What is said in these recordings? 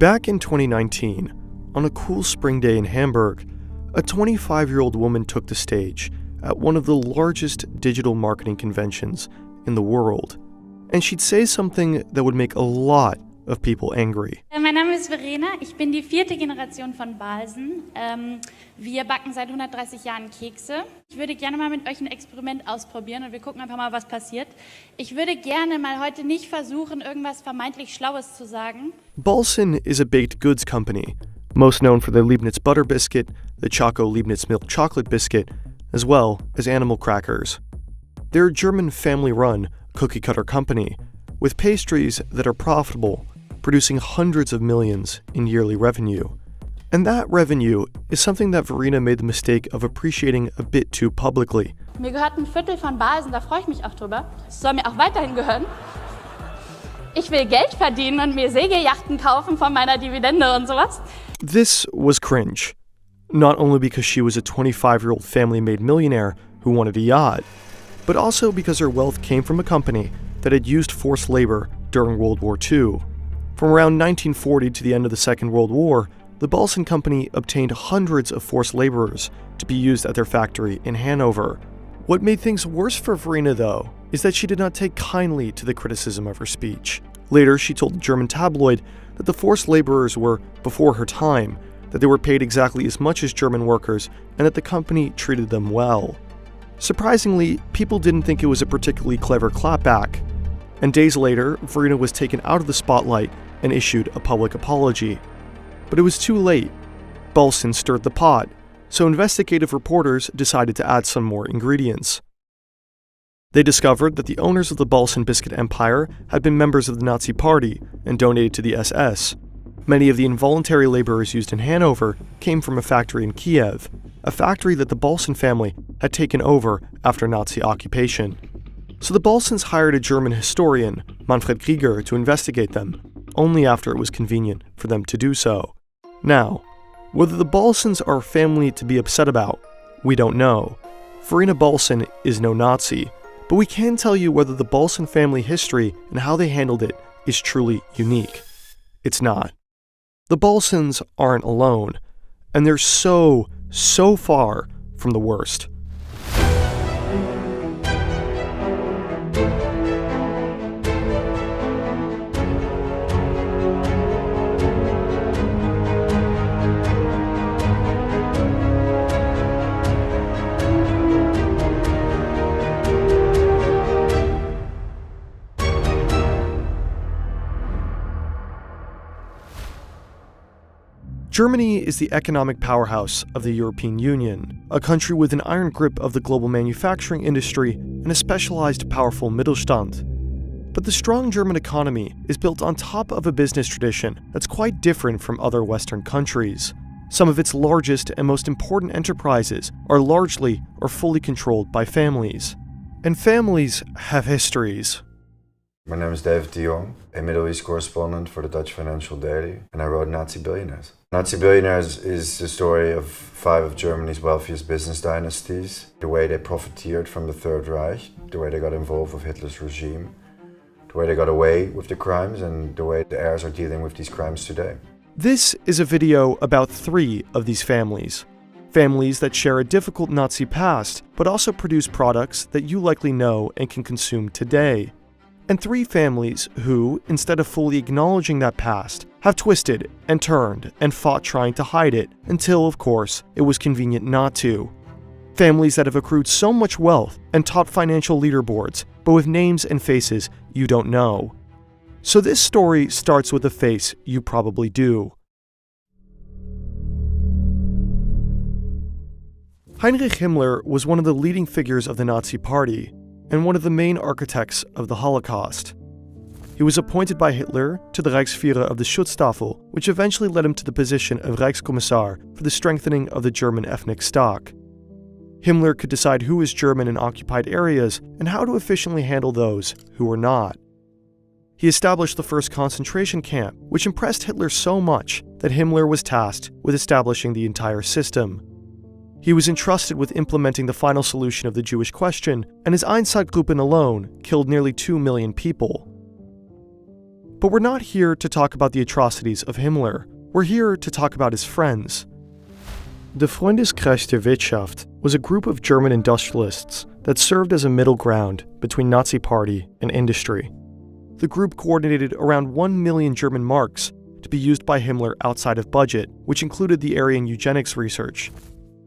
Back in 2019, on a cool spring day in Hamburg, a 25-year-old woman took the stage at one of the largest digital marketing conventions in the world. And she'd say something that would make a lot of people angry. Mein Name ist Verena, ich bin die 4. Generation von Balsen. Wir backen seit 130 Jahren Kekse. Ich würde gerne mal mit euch ein Experiment ausprobieren und wir gucken einfach mal, was passiert. Ich würde gerne mal heute nicht versuchen, irgendwas vermeintlich Schlaues zu sagen. Balsen is a baked goods company, most known for their Leibniz butter biscuit, the Choco Leibniz milk chocolate biscuit, as well as animal crackers. They're a German family-run cookie-cutter company with pastries that are profitable, producing hundreds of millions in yearly revenue. And that revenue is something that Verena made the mistake of appreciating a bit too publicly. Mir gehört ein Viertel von Balsen, da freue ich mich auch drüber. Es soll mir auch weiterhin gehören. Ich will Geld verdienen und mir Segelyachten kaufen von meiner Dividende und sowas. This was cringe. Not only because she was a 25-year-old family-made millionaire who wanted a yacht, but also because her wealth came from a company that had used forced labor during World War II. From around 1940 to the end of the Second World War, the Balsen Company obtained hundreds of forced laborers to be used at their factory in Hanover. What made things worse for Verena, though, is that she did not take kindly to the criticism of her speech. Later, she told a German tabloid that the forced laborers were before her time, that they were paid exactly as much as German workers, and that the company treated them well. Surprisingly, people didn't think it was a particularly clever clapback. And days later, Verena was taken out of the spotlight and issued a public apology. But it was too late. Balsen stirred the pot, so investigative reporters decided to add some more ingredients. They discovered that the owners of the Balsen biscuit empire had been members of the Nazi Party and donated to the SS. Many of the involuntary laborers used in Hanover came from a factory in Kiev, a factory that the Balsen family had taken over after Nazi occupation. So the Balsens hired a German historian, Manfred Krieger, to investigate them, only after it was convenient for them to do so. Now, whether the Balsens are a family to be upset about, we don't know. Verena Balsen is no Nazi, but we can tell you whether the Balsen family history and how they handled it is truly unique. It's not. The Balsens aren't alone, and they're so far from the worst. Germany is the economic powerhouse of the European Union, a country with an iron grip of the global manufacturing industry and a specialized powerful Mittelstand. But the strong German economy is built on top of a business tradition that's quite different from other Western countries. Some of its largest and most important enterprises are largely or fully controlled by families. And families have histories. My name is David de Jong, a Middle East correspondent for the Dutch Financial Daily, and I wrote Nazi Billionaires. Nazi Billionaires is the story of 5 of Germany's wealthiest business dynasties, the way they profiteered from the Third Reich, the way they got involved with Hitler's regime, the way they got away with the crimes, and the way the heirs are dealing with these crimes today. This is a video about 3 of these families. Families that share a difficult Nazi past, but also produce products that you likely know and can consume today. And 3 families who, instead of fully acknowledging that past, have twisted and turned and fought trying to hide it until, of course, it was convenient not to. Families that have accrued so much wealth and top financial leaderboards, but with names and faces you don't know. So this story starts with a face you probably do. Heinrich Himmler was one of the leading figures of the Nazi Party and one of the main architects of the Holocaust. He was appointed by Hitler to the Reichsführer of the Schutzstaffel, which eventually led him to the position of Reichskommissar for the strengthening of the German ethnic stock. Himmler could decide who was German in occupied areas and how to efficiently handle those who were not. He established the first concentration camp, which impressed Hitler so much that Himmler was tasked with establishing the entire system. He was entrusted with implementing the final solution of the Jewish question, and his Einsatzgruppen alone killed nearly 2 million people. But we're not here to talk about the atrocities of Himmler. We're here to talk about his friends. The Freundeskreis der Wirtschaft was a group of German industrialists that served as a middle ground between Nazi Party and industry. The group coordinated around 1 million German marks to be used by Himmler outside of budget, which included the Aryan eugenics research.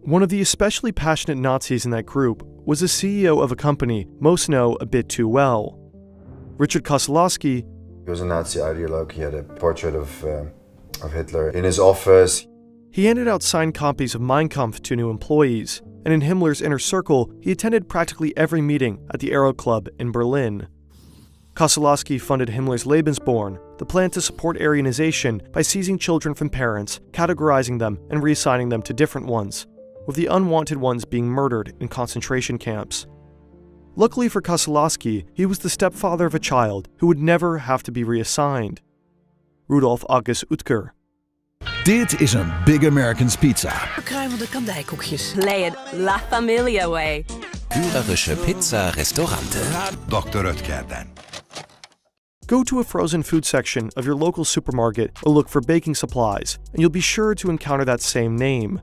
One of the especially passionate Nazis in that group was the CEO of a company most know a bit too well. Richard Kosolowski. He was a Nazi ideologue. He had a portrait of Hitler in his office. He handed out signed copies of Mein Kampf to new employees, and in Himmler's inner circle, he attended practically every meeting at the Aero Club in Berlin. Kosolowski funded Himmler's Lebensborn, the plan to support Aryanization by seizing children from parents, categorizing them, and reassigning them to different ones, with the unwanted ones being murdered in concentration camps. Luckily for Kosolowski, he was the stepfather of a child who would never have to be reassigned. Rudolf August Oetker. Dit is een Big American's Pizza. Kruimelde kandijkoekjes. Lay it La Familia way. Führerische Pizza-Restaurante. Dr. Oetker. Go to a frozen food section of your local supermarket or look for baking supplies, and you'll be sure to encounter that same name.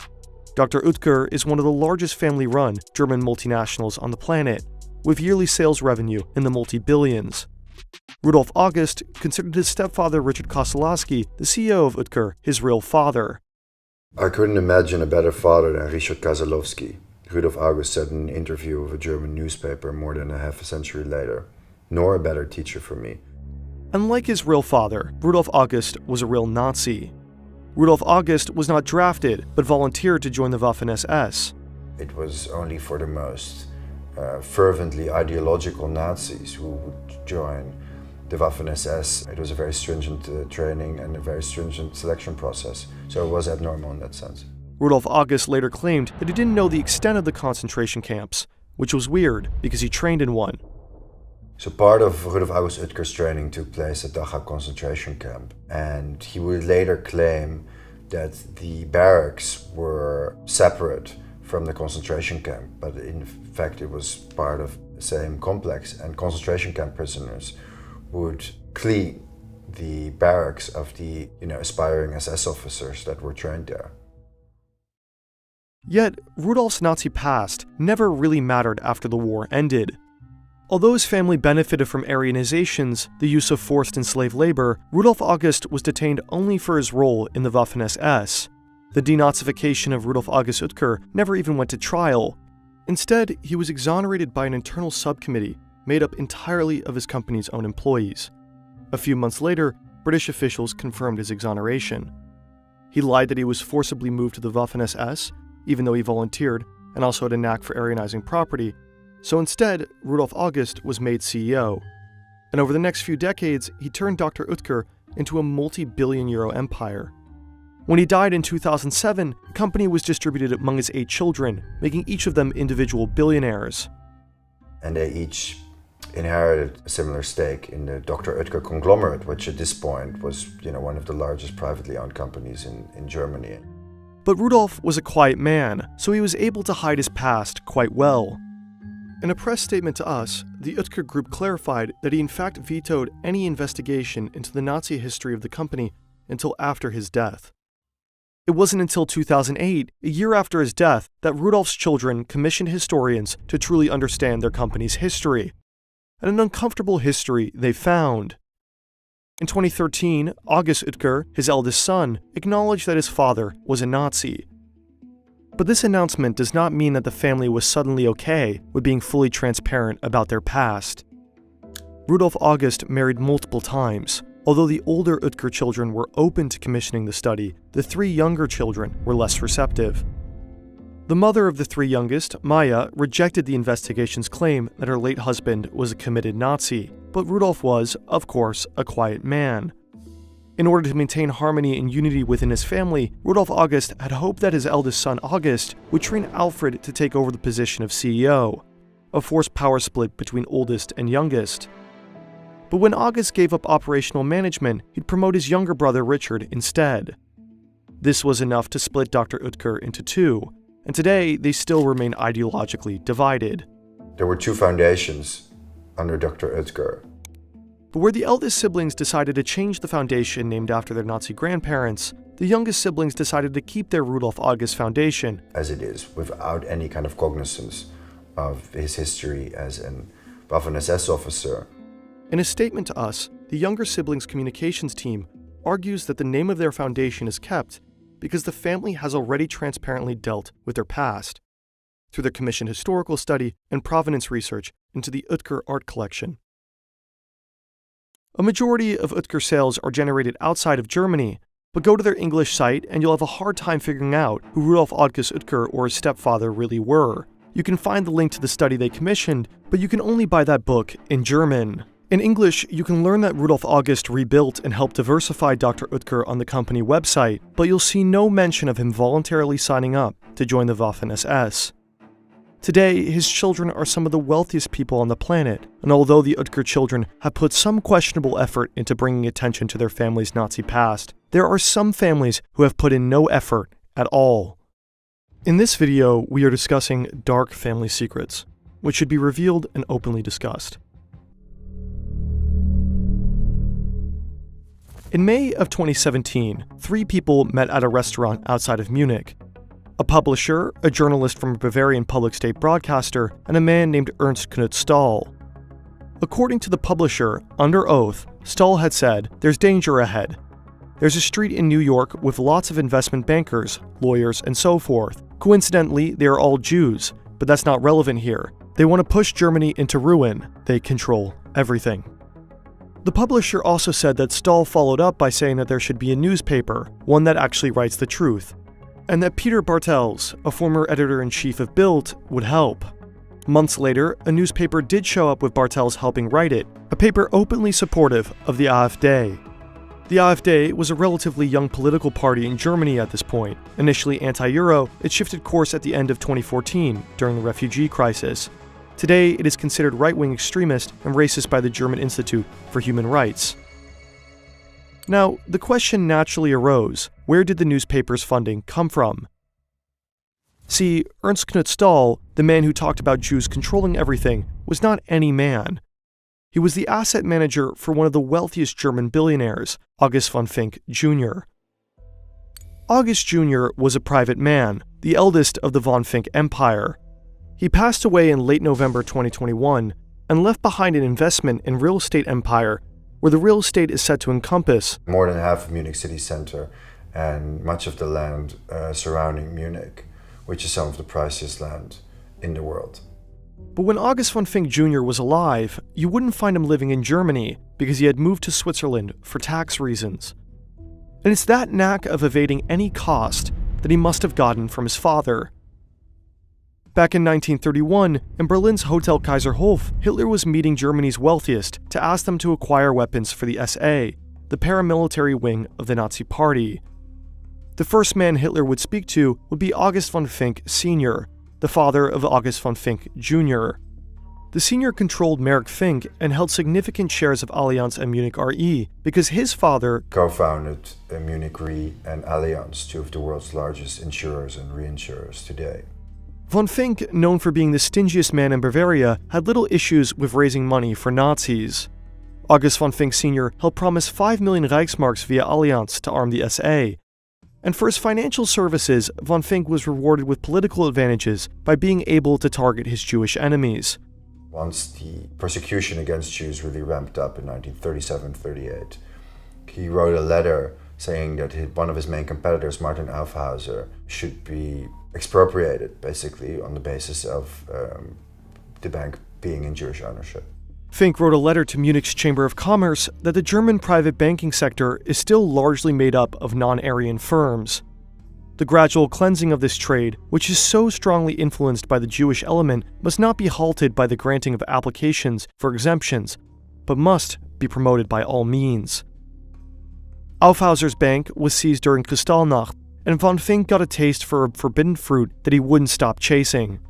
Dr. Oetker is one of the largest family-run German multinationals on the planet, with yearly sales revenue in the multi-billions. Rudolf August considered his stepfather Richard Kosolowski, the CEO of Oetker, his real father. I couldn't imagine a better father than Richard Kosolowski, Rudolf August said in an interview with a German newspaper more than a half a century later, nor a better teacher for me. Unlike his real father, Rudolf August was a real Nazi. Rudolf August was not drafted, but volunteered to join the Waffen-SS. It was only for the most fervently ideological Nazis who would join the Waffen-SS. It was a very stringent training and a very stringent selection process, so it was abnormal in that sense. Rudolf August later claimed that he didn't know the extent of the concentration camps, which was weird because he trained in one. So part of Rudolf August Oetker's training took place at Dachau concentration camp, and he would later claim that the barracks were separate from the concentration camp, but in fact it was part of the same complex, and concentration camp prisoners would clean the barracks of the aspiring SS officers that were trained there. Yet, Rudolf's Nazi past never really mattered after the war ended. Although his family benefited from Aryanizations, the use of forced and slave labor, Rudolf August was detained only for his role in the Waffen-SS. The denazification of Rudolf August Oetker never even went to trial. Instead, he was exonerated by an internal subcommittee made up entirely of his company's own employees. A few months later, British officials confirmed his exoneration. He lied that he was forcibly moved to the Waffen-SS, even though he volunteered and also had a knack for Aryanizing property. So instead, Rudolf August was made CEO. And over the next few decades, he turned Dr. Oetker into a multi-billion euro empire. When he died in 2007, the company was distributed among his 8 children, making each of them individual billionaires. And they each inherited a similar stake in the Dr. Oetker conglomerate, which at this point was one of the largest privately owned companies in Germany. But Rudolf was a quiet man, so he was able to hide his past quite well. In a press statement to us, the Oetker Group clarified that he in fact vetoed any investigation into the Nazi history of the company until after his death. It wasn't until 2008, a year after his death, that Rudolf's children commissioned historians to truly understand their company's history. And an uncomfortable history they found. In 2013, August Oetker, his eldest son, acknowledged that his father was a Nazi. But this announcement does not mean that the family was suddenly okay with being fully transparent about their past. Rudolf August married multiple times. Although the older Oetker children were open to commissioning the study, the 3 younger children were less receptive. The mother of the 3 youngest, Maya, rejected the investigation's claim that her late husband was a committed Nazi, but Rudolf was, of course, a quiet man. In order to maintain harmony and unity within his family, Rudolf August had hoped that his eldest son August would train Alfred to take over the position of CEO, a forced power split between oldest and youngest. But when August gave up operational management, he'd promote his younger brother Richard instead. This was enough to split Dr. Oetker into 2, and today they still remain ideologically divided. There were 2 foundations under Dr. Oetker. But where the eldest siblings decided to change the foundation named after their Nazi grandparents, the youngest siblings decided to keep their Rudolf August Foundation. As it is, without any kind of cognizance of his history as an Waffen-SS officer. In a statement to us, the younger siblings' communications team argues that the name of their foundation is kept because the family has already transparently dealt with their past through their commissioned historical study and provenance research into the Oetker art collection. A majority of Oetker sales are generated outside of Germany, but go to their English site and you'll have a hard time figuring out who Rudolf August Oetker or his stepfather really were. You can find the link to the study they commissioned, but you can only buy that book in German. In English, you can learn that Rudolf August rebuilt and helped diversify Dr. Oetker on the company website, but you'll see no mention of him voluntarily signing up to join the Waffen-SS. Today, his children are some of the wealthiest people on the planet, and although the Oetker children have put some questionable effort into bringing attention to their family's Nazi past, there are some families who have put in no effort at all. In this video, we are discussing dark family secrets, which should be revealed and openly discussed. In May of 2017, 3 people met at a restaurant outside of Munich. A publisher, a journalist from a Bavarian public state broadcaster, and a man named Ernst Knut Stahl. According to the publisher, under oath, Stahl had said, "There's danger ahead. There's a street in New York with lots of investment bankers, lawyers, and so forth. Coincidentally, they are all Jews, but that's not relevant here. They want to push Germany into ruin. They control everything." The publisher also said that Stahl followed up by saying that there should be a newspaper, one that actually writes the truth, and that Peter Bartels, a former editor-in-chief of Bild, would help. Months later, a newspaper did show up with Bartels helping write it, a paper openly supportive of the AfD. The AfD was a relatively young political party in Germany at this point. Initially anti-Euro, it shifted course at the end of 2014, during the refugee crisis. Today, it is considered right-wing extremist and racist by the German Institute for Human Rights. Now, the question naturally arose, where did the newspaper's funding come from? See, Ernst Knut Stahl, the man who talked about Jews controlling everything, was not any man. He was the asset manager for one of the wealthiest German billionaires, August von Fink Jr. August Jr. was a private man, the eldest of the von Fink empire. He passed away in late November 2021 and left behind an investment in real estate empire where the real estate is said to encompass more than half of Munich city center and much of the land surrounding Munich, which is some of the priciest land in the world. But when August von Fink Jr. was alive, you wouldn't find him living in Germany because he had moved to Switzerland for tax reasons. And it's that knack of evading any cost that he must have gotten from his father. Back in 1931, in Berlin's Hotel Kaiserhof, Hitler was meeting Germany's wealthiest to ask them to acquire weapons for the SA, the paramilitary wing of the Nazi Party. The first man Hitler would speak to would be August von Fink Sr., the father of August von Fink Jr. The senior controlled Merck Fink and held significant shares of Allianz and Munich Re because his father co-founded Munich Re and Allianz, 2 of the world's largest insurers and reinsurers today. Von Fink, known for being the stingiest man in Bavaria, had little issues with raising money for Nazis. August von Fink Sr. helped promise 5 million Reichsmarks via Allianz to arm the SA. And for his financial services, von Fink was rewarded with political advantages by being able to target his Jewish enemies. Once the persecution against Jews really ramped up in 1937-38, he wrote a letter saying that one of his main competitors, Martin Aufhauser, should be expropriated, basically, on the basis of the bank being in Jewish ownership. Fink wrote a letter to Munich's Chamber of Commerce that the German private banking sector is still largely made up of non-Aryan firms. The gradual cleansing of this trade, which is so strongly influenced by the Jewish element, must not be halted by the granting of applications for exemptions, but must be promoted by all means. Aufhauser's bank was seized during Kristallnacht, and von Fink got a taste for a forbidden fruit that he wouldn't stop chasing.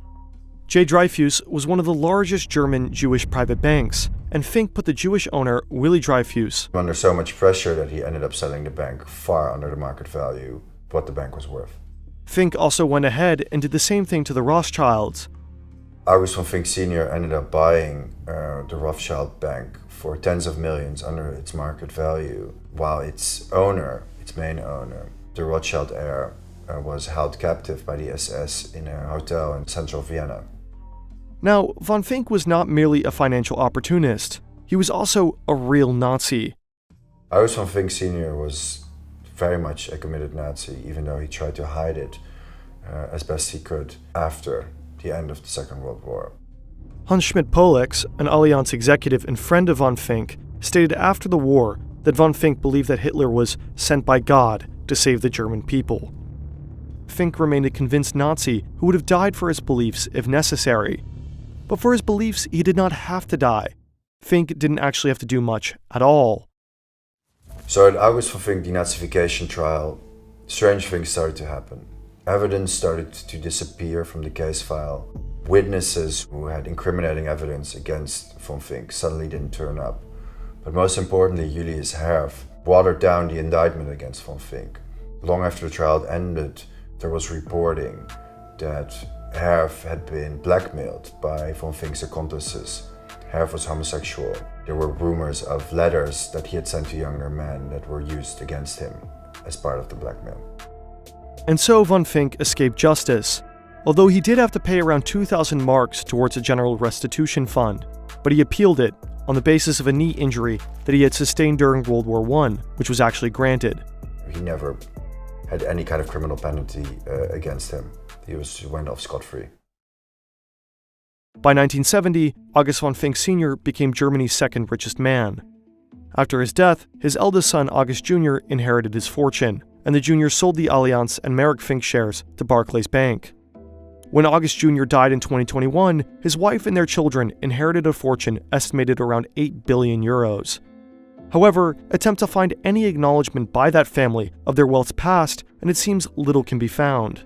J. Dreyfus was one of the largest German Jewish private banks, and Fink put the Jewish owner, Willy Dreyfus, under so much pressure that he ended up selling the bank far under the market value of what the bank was worth. Fink also went ahead and did the same thing to the Rothschilds. August von Fink Sr. ended up buying the Rothschild Bank for tens of millions under its market value, while its main owner, the Rothschild heir, was held captive by the SS in a hotel in central Vienna. Now, von Fink was not merely a financial opportunist, he was also a real Nazi. August von Fink Sr. was very much a committed Nazi, even though he tried to hide it as best he could after the end of the Second World War. Hans Schmidt-Polex, an Allianz executive and friend of von Fink, stated after the war that von Fink believed that Hitler was sent by God to save the German people. Fink remained a convinced Nazi who would have died for his beliefs if necessary. But for his beliefs, he did not have to die. Fink didn't actually have to do much at all. So at August von Fink denazification trial, strange things started to happen. Evidence started to disappear from the case file. Witnesses who had incriminating evidence against von Fink suddenly didn't turn up. But most importantly, Julius Herf watered down the indictment against von Fink. Long after the trial ended, there was reporting that Herf had been blackmailed by von Fink's accomplices. Herf was homosexual. There were rumors of letters that he had sent to younger men that were used against him as part of the blackmail. And so von Fink escaped justice, although he did have to pay around 2,000 marks towards a general restitution fund, but he appealed it on the basis of a knee injury that he had sustained during World War I, which was actually granted. He never had any kind of criminal penalty against him. He went off scot-free. By 1970, August von Fink Sr. became Germany's second richest man. After his death, his eldest son August Jr. inherited his fortune, and the Jr. sold the Allianz and Merrick Fink shares to Barclays Bank. When August Jr. died in 2021, his wife and their children inherited a fortune estimated around 8 billion euros. However, attempt to find any acknowledgement by that family of their wealth's past, and it seems little can be found.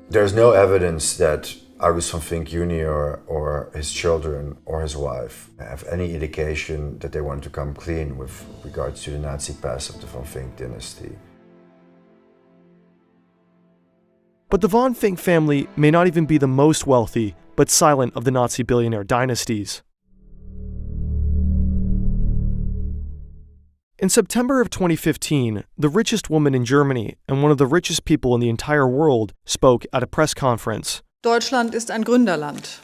There's no evidence that August von Fink Jr. or his children or his wife have any indication that they want to come clean with regards to the Nazi past of the von Fink dynasty. But the von Fink family may not even be the most wealthy, but silent of the Nazi billionaire dynasties. In September of 2015, the richest woman in Germany and one of the richest people in the entire world spoke at a press conference. Deutschland ist ein Gründerland.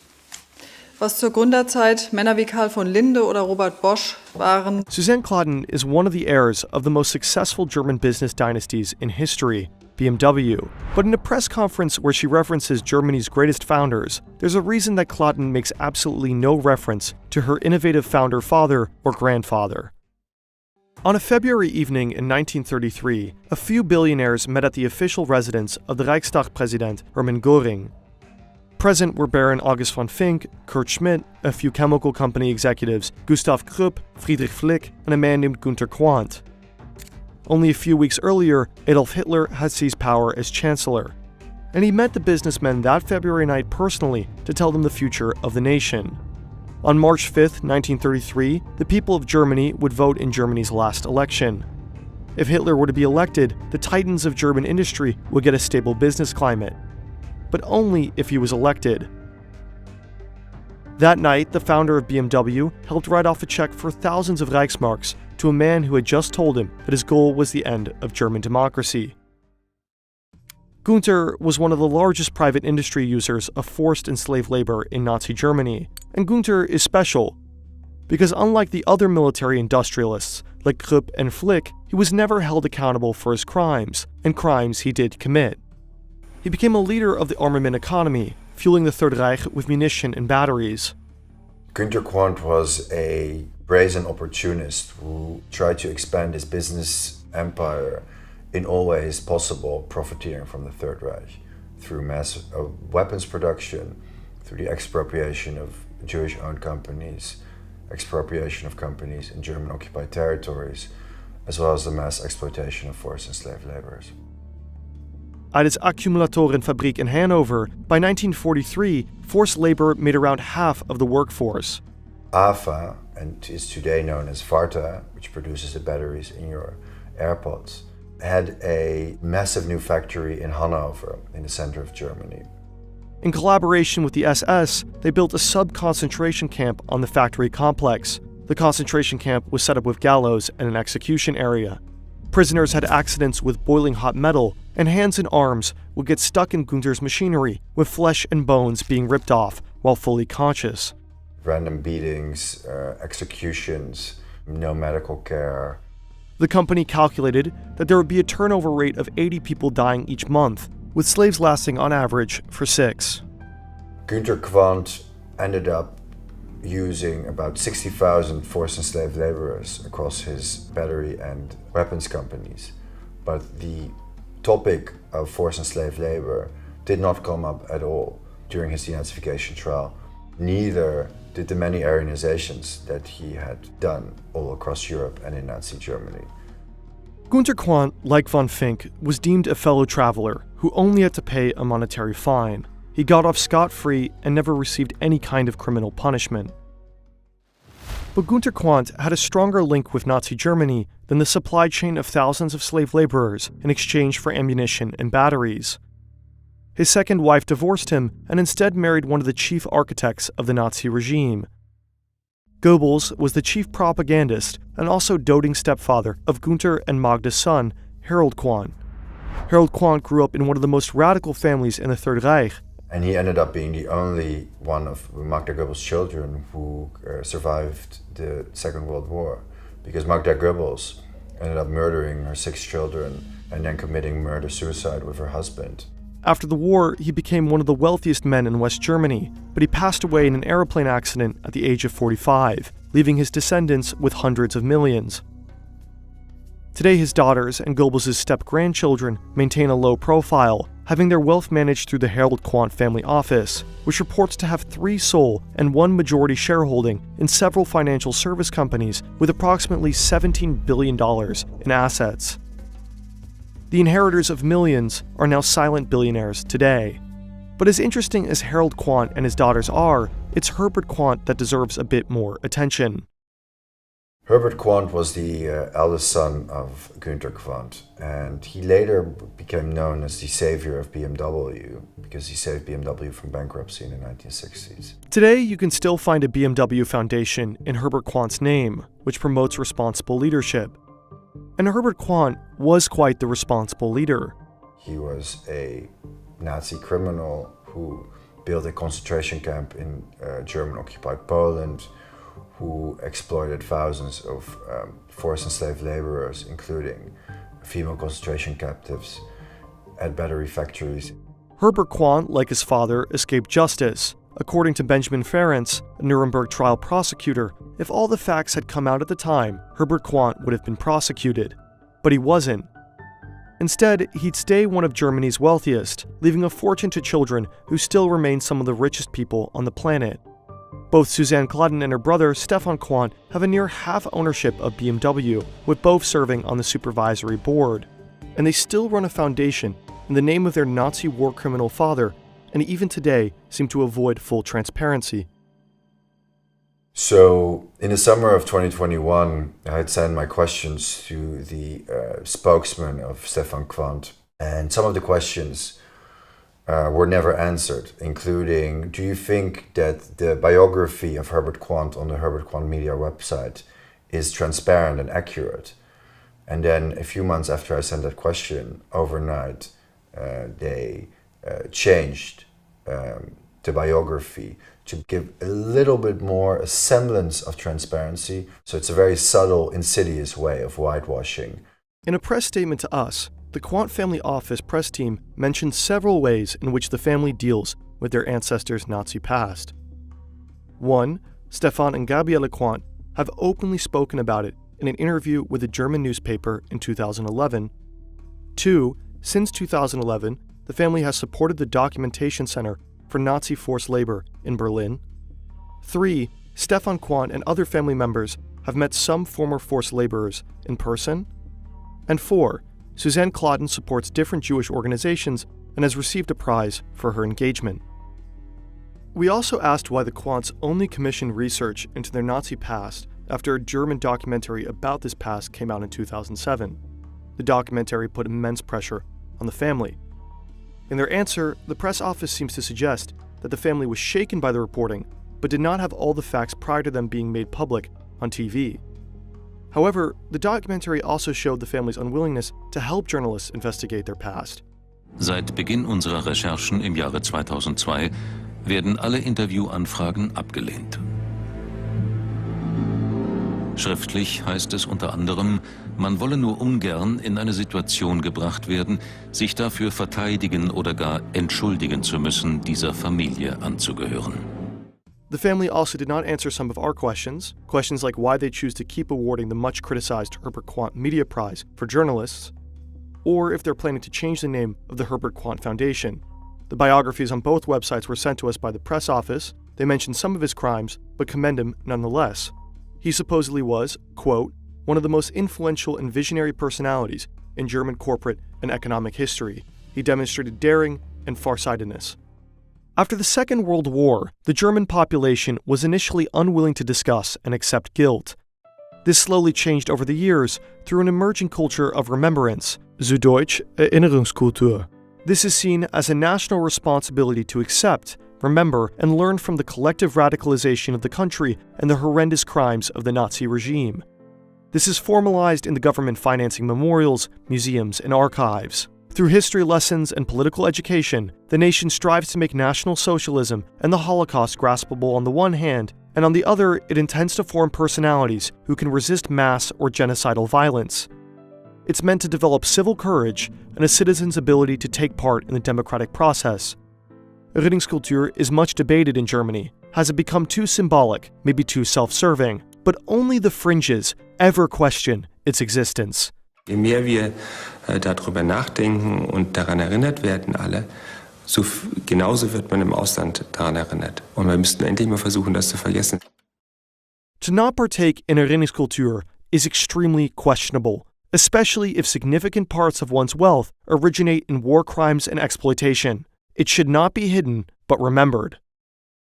Was zur Gründerzeit Männer wie Karl von Linde oder Robert Bosch waren. Suzanne Clausen is one of the heirs of the most successful German business dynasties in history, BMW. But in a press conference where she references Germany's greatest founders, there's a reason that Clausen makes absolutely no reference to her innovative founder father or grandfather. On a February evening in 1933, a few billionaires met at the official residence of the Reichstag-President Hermann Göring. Present were Baron August von Fink, Kurt Schmidt, a few chemical company executives, Gustav Krupp, Friedrich Flick, and a man named Günter Quandt. Only a few weeks earlier, Adolf Hitler had seized power as Chancellor, and he met the businessmen that February night personally to tell them the future of the nation. On March 5, 1933, the people of Germany would vote in Germany's last election. If Hitler were to be elected, the titans of German industry would get a stable business climate, but only if he was elected. That night, the founder of BMW helped write off a check for thousands of Reichsmarks to a man who had just told him that his goal was the end of German democracy. Günther was one of the largest private industry users of forced and slave labor in Nazi Germany, and Günther is special because unlike the other military industrialists like Krupp and Flick, he was never held accountable for his crimes, and crimes he did commit. He became a leader of the armament economy, fueling the Third Reich with munition and batteries. Günter Quandt was a brazen opportunist who tried to expand his business empire in all ways possible, profiteering from the Third Reich through mass weapons production, through the expropriation of Jewish-owned companies, expropriation of companies in German-occupied territories, as well as the mass exploitation of forced and slave laborers. At its Akkumulatorenfabrik in Hanover, by 1943, forced labor made around half of the workforce. AFA, and is today known as Varta, which produces the batteries in your AirPods, had a massive new factory in Hanover, in the center of Germany. In collaboration with the SS, they built a sub-concentration camp on the factory complex. The concentration camp was set up with gallows and an execution area. Prisoners had accidents with boiling hot metal, and hands and arms would get stuck in Gunter's machinery, with flesh and bones being ripped off while fully conscious. Random beatings, executions, no medical care. The company calculated that there would be a turnover rate of 80 people dying each month, with slaves lasting on average for 6. Günter Quandt ended up using about 60,000 forced and slave laborers across his battery and weapons companies. But the topic of forced and slave labor did not come up at all during his denazification trial. Neither did the many Aryanizations that he had done all across Europe and in Nazi Germany. Günter Quandt, like von Fink, was deemed a fellow traveler who only had to pay a monetary fine. He got off scot-free and never received any kind of criminal punishment. But Günter Quandt had a stronger link with Nazi Germany than the supply chain of thousands of slave laborers in exchange for ammunition and batteries. His second wife divorced him and instead married one of the chief architects of the Nazi regime. Goebbels was the chief propagandist and also doting stepfather of Günter and Magda's son, Harold Quandt. Harold Quandt grew up in one of the most radical families in the Third Reich. And he ended up being the only one of Magda Goebbels' children who survived the Second World War, because Magda Goebbels ended up murdering her 6 children and then committing murder-suicide with her husband. After the war, he became one of the wealthiest men in West Germany, but he passed away in an airplane accident at the age of 45, leaving his descendants with hundreds of millions. Today, his daughters and Goebbels' step-grandchildren maintain a low profile, having their wealth managed through the Harold Quandt family office, which reports to have 3 sole and 1 majority shareholding in several financial service companies with approximately $17 billion in assets. The inheritors of millions are now silent billionaires today. But as interesting as Harold Quandt and his daughters are, it's Herbert Quandt that deserves a bit more attention. Herbert Quandt was the eldest son of Günter Quandt, and he later became known as the savior of BMW because he saved BMW from bankruptcy in the 1960s. Today, you can still find a BMW Foundation in Herbert Quandt's name, which promotes responsible leadership. And Herbert Quandt was quite the responsible leader. He was a Nazi criminal who built a concentration camp in German-occupied Poland, who exploited thousands of forced and slave laborers, including female concentration captives, at battery factories. Herbert Quandt, like his father, escaped justice. According to Benjamin Ferencz, a Nuremberg trial prosecutor, if all the facts had come out at the time, Herbert Quandt would have been prosecuted. But he wasn't. Instead, he'd stay one of Germany's wealthiest, leaving a fortune to children who still remain some of the richest people on the planet. Both Suzanne Gladden and her brother, Stefan Quandt, have a near half ownership of BMW, with both serving on the supervisory board. And they still run a foundation in the name of their Nazi war criminal father, and even today seem to avoid full transparency. So, in the summer of 2021, I had sent my questions to the spokesman of Stefan Quandt, and some of the questions were never answered, including, do you think that the biography of Herbert Quandt on the Herbert Quandt Media website is transparent and accurate? And then a few months after I sent that question, overnight, they changed the biography to give a little bit more a semblance of transparency. So it's a very subtle, insidious way of whitewashing. In a press statement to us, the Quandt family office press team mentioned several ways in which the family deals with their ancestors' Nazi past. 1. Stefan and Gabriele Quandt have openly spoken about it in an interview with a German newspaper in 2011. 2. Since 2011, the family has supported the Documentation Center for Nazi forced labor in Berlin. 3. Stefan Quandt and other family members have met some former forced laborers in person. And 4. Suzanne Gladden supports different Jewish organizations and has received a prize for her engagement. We also asked why the Quandts only commissioned research into their Nazi past after a German documentary about this past came out in 2007. The documentary put immense pressure on the family. In their answer, the press office seems to suggest that the family was shaken by the reporting, but did not have all the facts prior to them being made public on TV. However, the documentary also showed the family's unwillingness to help journalists investigate their past. Seit Beginn unserer Recherchen im Jahre 2002 werden alle Interviewanfragen abgelehnt. Schriftlich heißt es unter anderem, man wolle nur ungern in eine Situation gebracht werden, sich dafür verteidigen oder gar entschuldigen zu müssen, dieser Familie anzugehören. The family also did not answer some of our questions like why they choose to keep awarding the much criticized Herbert Quandt Media Prize for journalists, or if they're planning to change the name of the Herbert Quandt Foundation. The biographies on both websites were sent to us by the press office. They mention some of his crimes, but commend him nonetheless. He supposedly was, quote, one of the most influential and visionary personalities in German corporate and economic history. He demonstrated daring and farsightedness. After the Second World War, the German population was initially unwilling to discuss and accept guilt. This slowly changed over the years through an emerging culture of remembrance, zu Deutsch Erinnerungskultur. This is seen as a national responsibility to accept, remember, and learn from the collective radicalization of the country and the horrendous crimes of the Nazi regime. This is formalized in the government financing memorials, museums, and archives. Through history lessons and political education, the nation strives to make National Socialism and the Holocaust graspable on the one hand, and on the other, it intends to form personalities who can resist mass or genocidal violence. It's meant to develop civil courage and a citizen's ability to take part in the democratic process. Erinnerungskultur is much debated in Germany. Has it become too symbolic, maybe too self-serving? But only the fringes ever question its existence. Je mehr wir darüber nachdenken und daran erinnert werden alle, genauso wird man im Ausland daran erinnert. Und wir müssten endlich mal versuchen, das zu vergessen. To not partake in Erinnerungskultur is extremely questionable, especially if significant parts of one's wealth originate in war crimes and exploitation. It should not be hidden, but remembered.